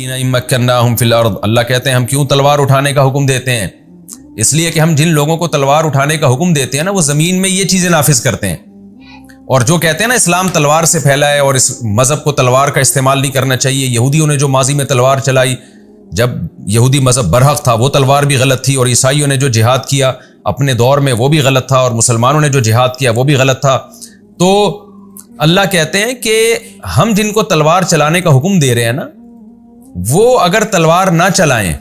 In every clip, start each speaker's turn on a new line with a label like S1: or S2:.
S1: الذین مکناہم فی الارض، اللہ کہتے ہیں ہم کیوں تلوار اٹھانے کا حکم دیتے ہیں؟ اس لیے کہ ہم جن لوگوں کو تلوار اٹھانے کا حکم دیتے ہیں نا، وہ زمین میں یہ چیزیں نافذ کرتے ہیں. اور جو کہتے ہیں نا اسلام تلوار سے پھیلا ہے اور اس مذہب کو تلوار کا استعمال نہیں کرنا چاہیے، یہودیوں نے جو ماضی میں تلوار چلائی، جب یہودی مذہب برحق تھا وہ تلوار بھی غلط تھی، اور عیسائیوں نے جو جہاد کیا اپنے دور میں وہ بھی غلط تھا، اور مسلمانوں نے جو جہاد کیا وہ بھی غلط تھا. تو اللہ کہتے ہیں کہ ہم جن کو تلوار چلانے کا حکم دے رہے ہیں نا، وہ اگر تلوار نہ چلائیں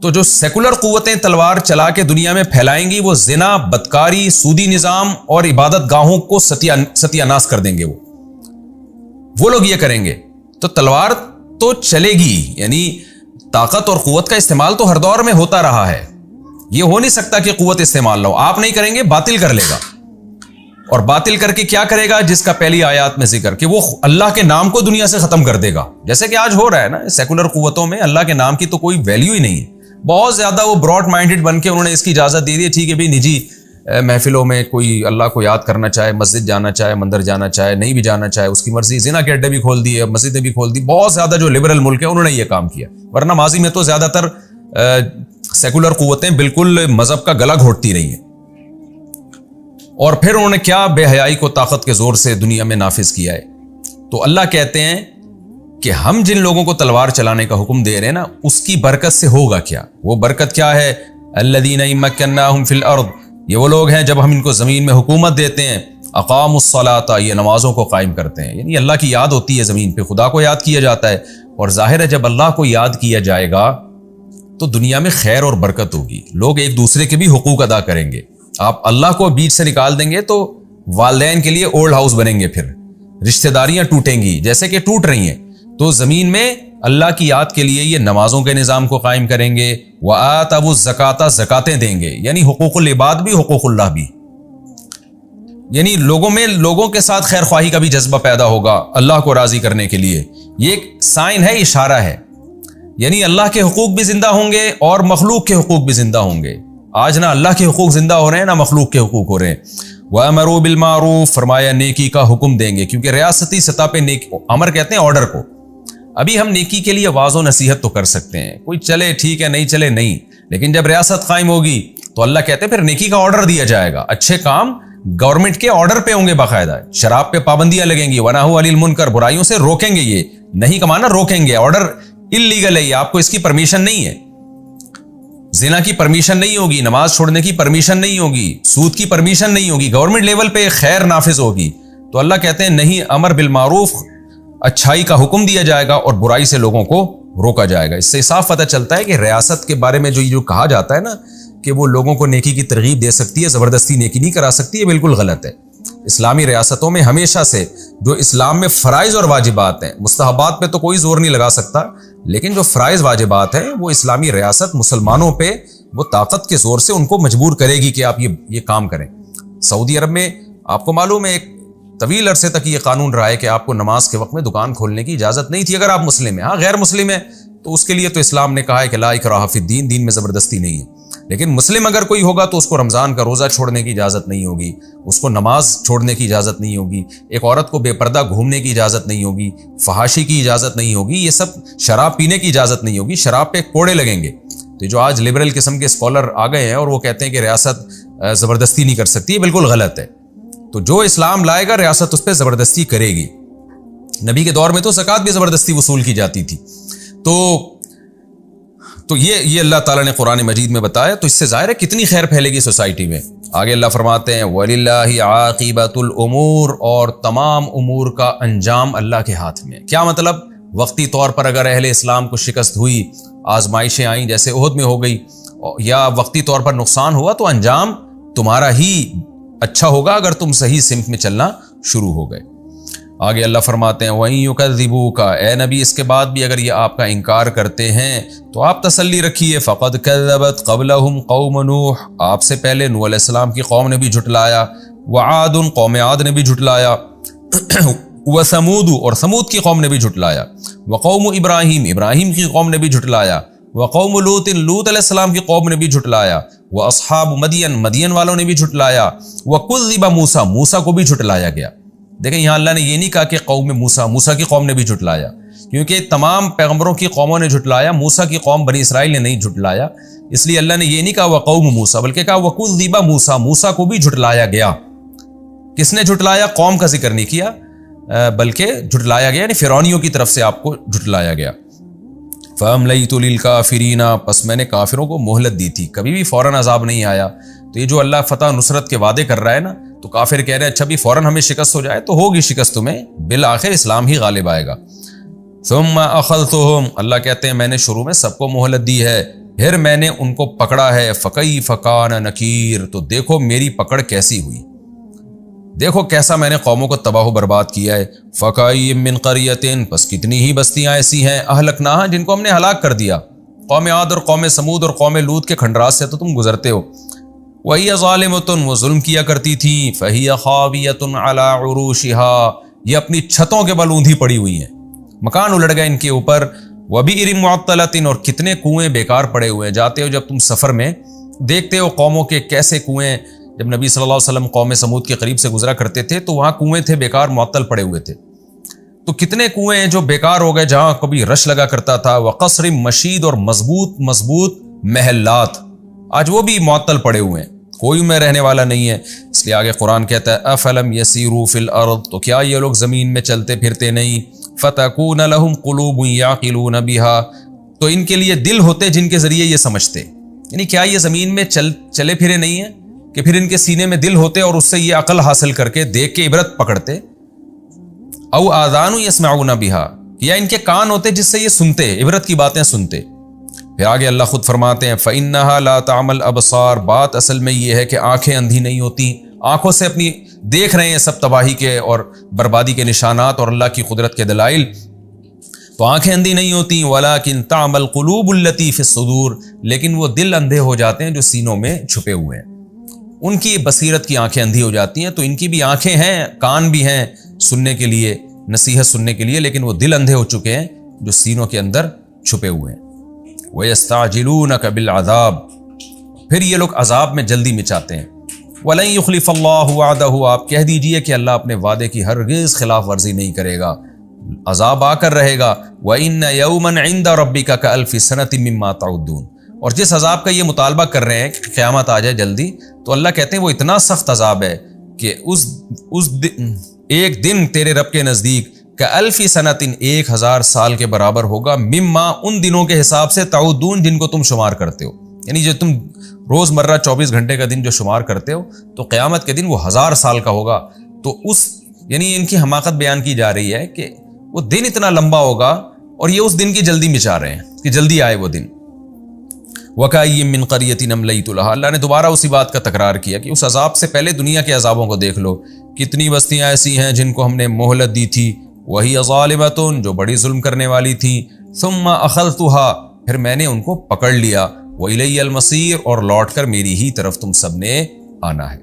S1: تو جو سیکولر قوتیں تلوار چلا کے دنیا میں پھیلائیں گی، وہ زنا، بدکاری، سودی نظام اور عبادت گاہوں کو ستیہ ناس کر دیں گے. وہ لوگ یہ کریں گے. تو تلوار تو چلے گی، یعنی طاقت اور قوت کا استعمال تو ہر دور میں ہوتا رہا ہے. یہ ہو نہیں سکتا کہ قوت استعمال نہ ہو. آپ نہیں کریں گے، باطل کر لے گا. اور باطل کر کے کیا کرے گا؟ جس کا پہلی آیات میں ذکر کہ وہ اللہ کے نام کو دنیا سے ختم کر دے گا، جیسے کہ آج ہو رہا ہے نا. سیکولر قوتوں میں اللہ کے نام کی تو کوئی ویلیو ہی نہیں ہے. بہت زیادہ وہ براڈ مائنڈڈ بن کے انہوں نے اس کی اجازت دے دی. ٹھیک ہے بھی، نجی محفلوں میں کوئی اللہ کو یاد کرنا چاہے، مسجد جانا چاہے، مندر جانا چاہے، نہیں بھی جانا چاہے، اس کی مرضی. زنا کے اڈے بھی کھول دیے، مسجدیں بھی کھول دی. بہت زیادہ جو لبرل ملک ہے انہوں نے یہ کام کیا، ورنہ ماضی میں تو زیادہ تر سیکولر قوتیں بالکل مذہب کا گلا گھوٹتی رہی ہیں. اور پھر انہوں نے کیا بے حیائی کو طاقت کے زور سے دنیا میں نافذ کیا ہے. تو اللہ کہتے ہیں کہ ہم جن لوگوں کو تلوار چلانے کا حکم دے رہے ہیں نا، اس کی برکت سے ہوگا کیا؟ وہ برکت کیا ہے؟ الذین مکناہم فی الارض، یہ وہ لوگ ہیں جب ہم ان کو زمین میں حکومت دیتے ہیں، اقاموا الصلاۃ، یہ نمازوں کو قائم کرتے ہیں. یعنی اللہ کی یاد ہوتی ہے زمین پہ، خدا کو یاد کیا جاتا ہے. اور ظاہر ہے جب اللہ کو یاد کیا جائے گا تو دنیا میں خیر اور برکت ہوگی. لوگ ایک دوسرے کے بھی حقوق ادا کریں گے. آپ اللہ کو بیچ سے نکال دیں گے تو والدین کے لیے اولڈ ہاؤس بنیں گے، پھر رشتہ داریاں ٹوٹیں گی جیسے کہ ٹوٹ رہی ہیں. تو زمین میں اللہ کی یاد کے لیے یہ نمازوں کے نظام کو قائم کریں گے. وآتوا الزکاۃ، زکاتیں دیں گے. یعنی حقوق العباد بھی، حقوق اللہ بھی. یعنی لوگوں میں لوگوں کے ساتھ خیر خواہی کا بھی جذبہ پیدا ہوگا اللہ کو راضی کرنے کے لیے. یہ ایک سائن ہے، اشارہ ہے. یعنی اللہ کے حقوق بھی زندہ ہوں گے اور مخلوق کے حقوق بھی زندہ ہوں گے. آج نہ اللہ کے حقوق زندہ ہو رہے ہیں، نہ مخلوق کے حقوق ہو رہے ہیں. وَأَمَرُوا بِالْمَعْرُوفِ، فرمایا نیکی کا حکم دیں گے. کیونکہ ریاستی سطح پہ امر کہتے ہیں آرڈر کو. ابھی ہم نیکی کے لیے واعظ و نصیحت تو کر سکتے ہیں، کوئی چلے ٹھیک ہے، نہیں چلے نہیں. لیکن جب ریاست قائم ہوگی تو اللہ کہتے ہیں پھر نیکی کا آرڈر دیا جائے گا. اچھے کام گورنمنٹ کے آرڈر پہ ہوں گے باقاعدہ. شراب پہ پابندیاں لگیں گی، وَنَهُ عَنِ الْمُنکَر، برائیوں سے روکیں گے. یہ نہیں کمانا، روکیں گے. آرڈر اللیگل ہے، آپ کو اس کی پرمیشن نہیں ہے. زنا کی پرمیشن نہیں ہوگی، نماز چھوڑنے کی پرمیشن نہیں ہوگی، سود کی پرمیشن نہیں ہوگی. گورنمنٹ لیول پہ خیر نافذ ہوگی. تو اللہ کہتے ہیں نہیں، امر بالمعروف، اچھائی کا حکم دیا جائے گا اور برائی سے لوگوں کو روکا جائے گا. اس سے صاف پتہ چلتا ہے کہ ریاست کے بارے میں جو کہا جاتا ہے نا کہ وہ لوگوں کو نیکی کی ترغیب دے سکتی ہے، زبردستی نیکی نہیں کرا سکتی، یہ بالکل غلط ہے. اسلامی ریاستوں میں ہمیشہ سے جو اسلام میں فرائض اور واجبات ہیں، مستحبات پہ تو کوئی زور نہیں لگا سکتا، لیکن جو فرائض واجبات ہیں وہ اسلامی ریاست مسلمانوں پہ وہ طاقت کے زور سے ان کو مجبور کرے گی کہ آپ یہ کام کریں. سعودی عرب میں آپ کو معلوم ہے ایک طویل عرصے تک یہ قانون رہا ہے کہ آپ کو نماز کے وقت میں دکان کھولنے کی اجازت نہیں تھی اگر آپ مسلم ہیں. ہاں غیر مسلم ہیں تو اس کے لیے تو اسلام نے کہا ہے کہ لا اکراہ فی الدین، دین میں زبردستی نہیں ہے. لیکن مسلم اگر کوئی ہوگا تو اس کو رمضان کا روزہ چھوڑنے کی اجازت نہیں ہوگی، اس کو نماز چھوڑنے کی اجازت نہیں ہوگی، ایک عورت کو بے پردہ گھومنے کی اجازت نہیں ہوگی، فحاشی کی اجازت نہیں ہوگی، یہ سب شراب پینے کی اجازت نہیں ہوگی. شراب پہ کوڑے لگیں گے. تو جو آج لبرل قسم کے اسکالر آ گئے ہیں اور وہ کہتے ہیں کہ ریاست زبردستی نہیں کر سکتی، یہ بالکل غلط ہے. تو جو اسلام لائے گا ریاست اس پہ زبردستی کرے گی. نبی کے دور میں تو زکوٰۃ بھی زبردستی وصول کی جاتی تھی. تو یہ اللہ تعالیٰ نے قرآن مجید میں بتایا. تو اس سے ظاہر ہے کتنی خیر پھیلے گی سوسائٹی میں. آگے اللہ فرماتے ہیں وَلِلَّهِ عَاقِبَةُ الْأُمُورِ، اور تمام امور کا انجام اللہ کے ہاتھ میں. کیا مطلب؟ وقتی طور پر اگر اہل اسلام کو شکست ہوئی، آزمائشیں آئیں جیسے احد میں ہو گئی، یا وقتی طور پر نقصان ہوا، تو انجام تمہارا ہی اچھا ہوگا اگر تم صحیح سمت میں چلنا شروع ہو گئے. آگے اللہ فرماتے ہیں وَإِن يُكَذِّبُوكَ، اے نبی اس کے بعد بھی اگر یہ آپ کا انکار کرتے ہیں تو آپ تسلی رکھیے. فَقَدْ كَذَّبَتْ قَبْلَهُمْ قَوْمُ نُوحٍ، آپ سے پہلے نوح علیہ السلام کی قوم نے بھی جھٹلایا. وَعَادٌ، قوم عاد نے بھی جھٹلایا. وَثَمُودُ، اور ثمود کی قوم نے بھی جھٹلایا. وَقَوْمُ إِبْرَاهِيمَ، ابراہیم کی قوم نے بھی جھٹلایا. وَقَوْمُ لُوطٍ، لوط علیہ السلام کی قوم نے بھی جھٹلایا. وَأَصْحَابُ مدین، مدین والوں نے بھی جھٹلایا. وَكُذِّبَ مُوسیٰ، موسیٰ کو بھی جھٹلایا گیا. دیکھیں یہاں اللہ نے یہ نہیں کہا کہ قوم موسیٰ کی قوم نے بھی جھٹلایا، کیونکہ تمام پیغمبروں کی قوموں نے جھٹلایا، موسیٰ کی قوم بنی اسرائیل نے نہیں جھٹلایا، اس لیے اللہ نے یہ نہیں کہا وقوم موسیٰ، بلکہ کہا وکذب موسیٰ، موسیٰ کو بھی جھٹلایا گیا۔ کس نے جھٹلایا؟ قوم کا ذکر نہیں کیا، بلکہ جھٹلایا گیا یعنی فرعونیوں کی طرف سے آپ کو جھٹلایا گیا۔ فَأَمْلَيْتُ لِلْكَافِرِينَ، پس میں نے کافروں کو مہلت دی تھی، کبھی بھی فوراً عذاب نہیں آیا۔ تو یہ جو اللہ فتح نصرت کے وعدے کر رہا ہے نا، تو کافر کہہ رہے ہیں اچھا بھی فوراً ہمیں شکست ہو جائے، تو ہوگی شکست تمہیں، بالآخر اسلام ہی غالب آئے گا۔ ثم اخذتهم، اللہ کہتے ہیں میں نے شروع میں سب کو مہلت دی ہے، پھر میں نے ان کو پکڑا ہے، فکیف کان نکیر، تو دیکھو میری پکڑ کیسی ہوئی، دیکھو کیسا میں نے قوموں کو تباہ و برباد کیا ہے۔ فکای من قریۃ، پس کتنی ہی بستیاں ایسی ہیں، اہلکناہا، جن کو ہم نے ہلاک کر دیا، قوم عاد اور قوم سمود اور قوم لوط کے کھنڈرات سے تو تم گزرتے ہو۔ وَهِيَ ظَالِمَةٌ، وہ ظلم کیا کرتی تھی، فَهِيَ خَاوِيَةٌ عَلَى عُرُوشِهَا، یہ اپنی چھتوں کے بل اوندھی پڑی ہوئی ہیں، مکان الٹ گئے ان کے اوپر۔ وَبِئْرٍ مُعَطَّلَةٍ، اور کتنے کنویں بیکار پڑے ہوئے ہیں، جاتے ہو جب تم سفر میں دیکھتے ہو قوموں کے کیسے کنویں، جب نبی صلی اللہ علیہ وسلم قوم سمود کے قریب سے گزرا کرتے تھے تو وہاں کنویں تھے بیکار معطل پڑے ہوئے تھے، تو کتنے کنویں ہیں جو بیکار ہو گئے جہاں کبھی رش لگا کرتا تھا۔ وقصر مشید، اور مضبوط محلات آج وہ بھی معطل پڑے ہوئے ہیں، کوئی ان میں رہنے والا نہیں ہے۔ اس لیے آگے قرآن کہتا ہے افلم یسیروا فی الارض، تو کیا یہ لوگ زمین میں چلتے پھرتے نہیں، فتکون لہم قلوب یعقلون بہا، تو ان کے لیے دل ہوتے جن کے ذریعے یہ سمجھتے، یعنی کیا یہ زمین میں چلے پھرے نہیں ہیں کہ پھر ان کے سینے میں دل ہوتے اور اس سے یہ عقل حاصل کر کے دیکھ کے عبرت پکڑتے۔ او آذان یسمعون بہا، یا ان کے کان ہوتے جس سے یہ سنتے، عبرت کی باتیں سنتے۔ پھر آگے اللہ خود فرماتے ہیں فإنها لا تعمى الابصار، بات اصل میں یہ ہے کہ آنکھیں اندھی نہیں ہوتی، آنکھوں سے اپنی دیکھ رہے ہیں سب تباہی کے اور بربادی کے نشانات اور اللہ کی قدرت کے دلائل، تو آنکھیں اندھی نہیں ہوتی۔ ولكن تعمى القلوب التي في الصدور، لیکن وہ دل اندھے ہو جاتے ہیں جو سینوں میں چھپے ہوئے ہیں، ان کی بصیرت کی آنکھیں اندھی ہو جاتی ہیں، تو ان کی بھی آنکھیں ہیں، کان بھی ہیں سننے کے لیے، نصیحت سننے کے لیے، لیکن وہ دل اندھے ہو چکے ہیں جو سینوں کے اندر چھپے ہوئے ہیں۔ وَيَسْتَعْجِلُونَكَ بِالْعَذَابِ، پھر یہ لوگ عذاب میں جلدی مچاتے ہیں۔ وَلَن يُخْلِفَ اللَّهُ وَعْدَهُ، آپ کہہ دیجئے کہ اللہ اپنے وعدے کی ہرگز خلاف ورزی نہیں کرے گا، عذاب آ کر رہے گا۔ وَإِنَّ يَوْمًا عِندَ رَبِّكَ كَأَلْفِ سَنَةٍ مِّمَّا تَعُدُّونَ، اور جس عذاب کا یہ مطالبہ کر رہے ہیں کہ قیامت آ جائے جلدی، تو اللہ کہتے ہیں وہ اتنا سخت عذاب ہے کہ ایک دن تیرے رب کے نزدیک کألف سنۃ، 1000 سال کے برابر ہوگا، مما، ان دنوں کے حساب سے، تعودون، جن کو تم شمار کرتے ہو، یعنی جو تم روز مرہ 24 گھنٹے کا دن جو شمار کرتے ہو، تو قیامت کے دن وہ 1000 سال کا ہوگا۔ تو یعنی ان کی حماقت بیان کی جا رہی ہے کہ وہ دن اتنا لمبا ہوگا اور یہ اس دن کی جلدی مچا رہے ہیں کہ جلدی آئے وہ دن۔ وَكَأَيٍّ مِّن قَرْيَةٍ أَمْلَيْتُ لَهَا، اللہ نے دوبارہ اسی بات کا تکرار کیا کہ اس عذاب سے پہلے دنیا کے عذابوں کو دیکھ لو، کتنی بستیاں ایسی ہیں جن کو ہم نے مہلت دی تھی، وَهِيَ ظَالِمَةٌ، جو بڑی ظلم کرنے والی تھی، ثُمَّ أَخَذْتُهَا، پھر میں نے ان کو پکڑ لیا، وَإِلَيَّ الْمَصِيرُ، اور لوٹ کر میری ہی طرف تم سب نے آنا ہے۔